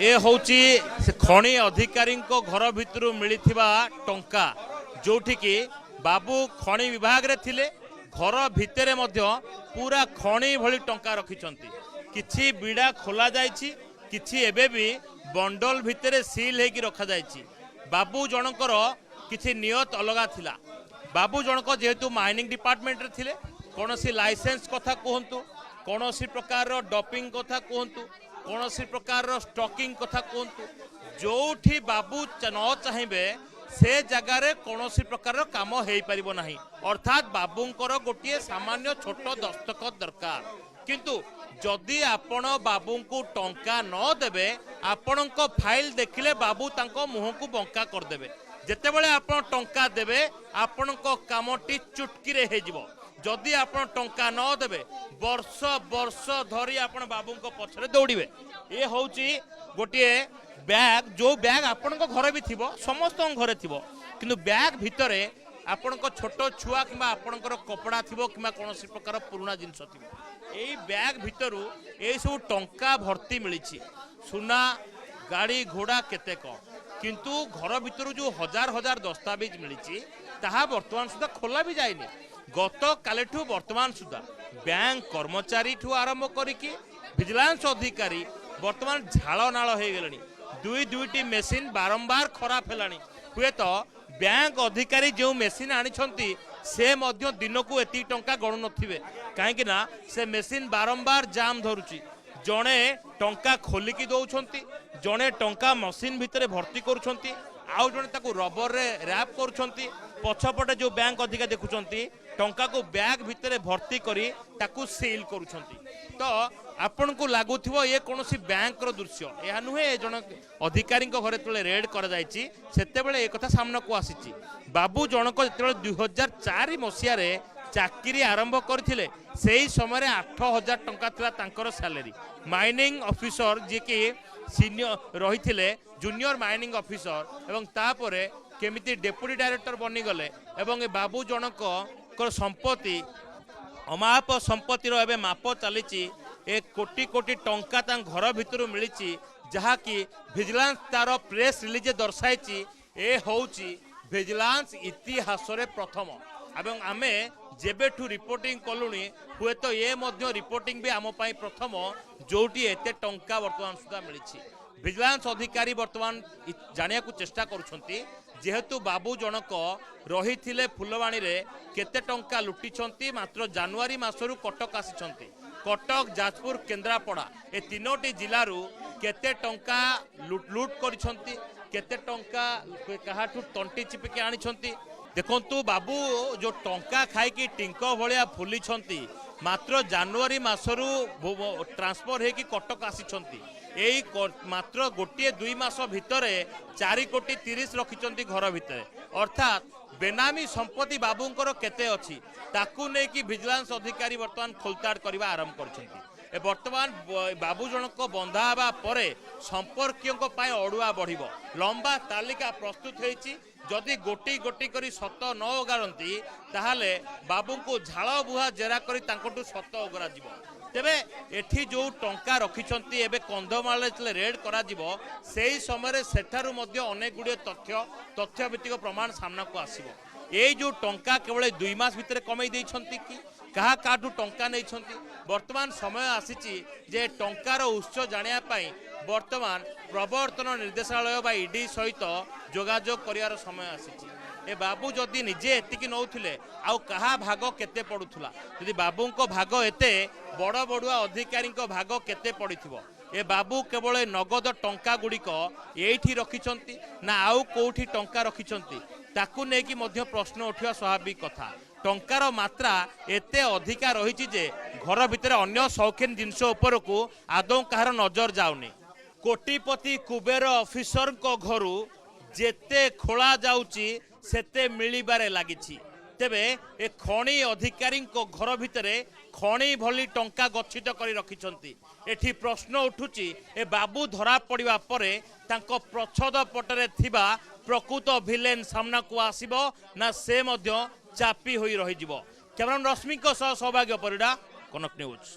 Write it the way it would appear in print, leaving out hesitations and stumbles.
ए होची से खणी अधिकारी घर भितर मिलता टंका जोठी की बाबू खणी विभाग रे थिले घर भितर पूरा खणी भली टंका रखिछंती किछि बिड़ा खोला जाइछि किछि एबे भी बंडल भितर सील हेकी रखा जाइछि। बाबू जनकर किछि नियत अलगा थिला। बाबू जनक जेहेतु माइनिंग डिपार्टमेंट रे थिले कोनोसी लाइसेंस कथा कहंतु कोनोसी प्रकार रो डपिंग कथा कहंतु कोनोसी प्रकार रो स्टॉकिंग कथा कहंतु जोठी बाबू न चाहिए से जगार कौनसी प्रकार काम हो पारिबो नाही अर्थात बाबूंकर गोटे सामान्य छोट दस्तखत दरकार किंतु जदि आपण बाबू को टंका न देबे आपणक फाइल देखिले बाबू तांको मुह को बंका करदेबे जेतेबेले आपण टंका देबे आपणक कामटी चुटकी रे हे जिवो जदि आपण टंका न देबे वर्ष वर्ष धरी आपण बाबूंको पछरे दौड़िबे। ये होची गोटे बैग जो बैग आपणक घर भी थिबो समस्त घरे थिबो किंतु बैग भितरे आपणक छोट छुआ किंबा आपणकर कपड़ा थिबो किंबा कोनोसी प्रकार पुराना जिंस थिबो एई बैग भितरु एई सब टंका भर्ती मिलिछि सुना गाड़ी घोड़ा केतेक किंतु घर भितरु जो हजार हजार दस्तावेज मिलिछि ताहा वर्तमान सुधा खोला भी जायनि गत कालेठु वर्तमान सुधा बैंक कर्मचारी ठू आरंभ करिकि विजिलेंस अधिकारी वर्तमान झाल नाल हो गले दुई दुईटी मेसीन बारंबार खराब है हुए तो बैंक अधिकारी जो मेसीन आनी से मध्य दिन को एति टंका गणु नथिबे कहीं से मेसीन बारंबार जाम धरुची जड़े टंका खोलिकी दौरान जड़े टंका मशीन भितर भर्ती करुँच आउ जड़े ताकू रबर रे रैप करुँच पछपटे जो बैंक अधिकारी देखुंट टंका को बैग भितर भर्ती करी ताकू सील करुँच तो आपण को लगुव ये कौन बैंक दृश्य यह नुहे जन अधिकारी घरे तले रेड करते एक सामना को आसी बाबू जनक जो 2004 मसीह चाकरी आरंभ करथिले सेही समय 8,000 टंका थिला सैलरी माइनिंग ऑफिसर जी की सीनियर रही जूनियर माइनिंग ऑफिसर एवं तापरे केमिति डेप्यूटी डायरेक्टर बनीगले एवं बाबू जनक संपत्ति अमाप संपत्तिर एवं माप चली एक कोटी कोटी टंका घर भितर मिली जहाँकि विजिलेंस तार प्रेस रिलीज दर्शाई ए होची विजिलेंस इतिहास रे प्रथम एवं आमे जेबेठू रिपोर्टिंग कलुनी हुए तो ये मध्य रिपोर्टिंग भी आम प्रथम जोटी एते टंका वर्तमान सुधा मिली विजिलेंस अधिकारी वर्तमान जानिया को चेष्टा करुछंती जेहेतु बाबू जनक रही थिले फुलवाणी रे केते टंका लुटिछंती मात्र जनवरी मासरू कटक आसिछंती कटक जाजपुर केन्द्रापड़ा ए तीनोटी जिलू केते टंका लुट करिछंती केते टंका काहाठू तंटी चिपिकी आनिछंती देखंतु बाबू जो टंका खाइकी टिंक भलिया फुली मात्र जनवरी मासरू ट्रांसफर हेकी कटक आसिछंती एई मात्र गोटे 2 मास भितरे 4 कोटी 30 रखिछंती घर भितरे अर्थात बेनामी संपत्ति बाबूंकर केते अछि ताकू नै कि विजिलेंस अधिकारी वर्तमान खोलताड़ करबा आरंभ करछंती ए वर्तमान बाबू जनक बंधा हवा परे संपर्कियों पाए अड़ुआ बढ़िबो लंबा तालिका प्रस्तुत होईची जदि गोटी गोटी करी सत न ओगारती ताहाले बाबू को झाल बुहा जेरा करी तांकोटू सत ओगरा जीवो तेबे एठी जो टंका रखिछंती एबे कंधमाल रेड करा जीवो सेही समय सेठारु मध्य अनेक गुड़िए तथ्य भित्तिक प्रमाण सामना को आसीबो ए जो टंका केवल 2 मास भितर कमई देइछंती कि कहा काटू टंका नहीं वर्तमान समय आसीची जे टंकार उत्स जानिया पाई वर्तमान प्रवर्तन निर्देशालय बा ईडी सहित जोगाजोग करियार समय आसीची ए बाबू जदि निजे एतिकी नौथिले आउ कहा भाग केते पडुथुला जदि बाबूंको भाग एते बड़ बड़ुआ अधिकारी भाग केते पड़िथिबो ए बाबू केवल नगद टंका गुड़िक एठी रखिछंती ना आउ कोठी टंका रखिछंती ताकू नेकी मध्य प्रश्न उठिया स्वाभाविक कथा टंकार मात्रा एते अधिका रही जे घर भितर अन्य शौकीन जिनस उपर को आदौ कहार नजर जाउनी कोटिपति कुबेर ऑफिसर को घरू जेते खोला जाउची सेते मिलिबारे लागिछि तेबे ए खणी अधिकारी घर भितरे खणी भली टंका गच्छित करी रखिछंती एठी प्रश्न उठुची ए बाबू धरा पड़िबा परे तांको प्रच्छद पटरे थिबा प्रकृत विलेन सामना को आसीबो ना से मध्य चापी होई रही जिवो कैमरामैन रश्मि सौभाग्य परिडा कनक न्यूज।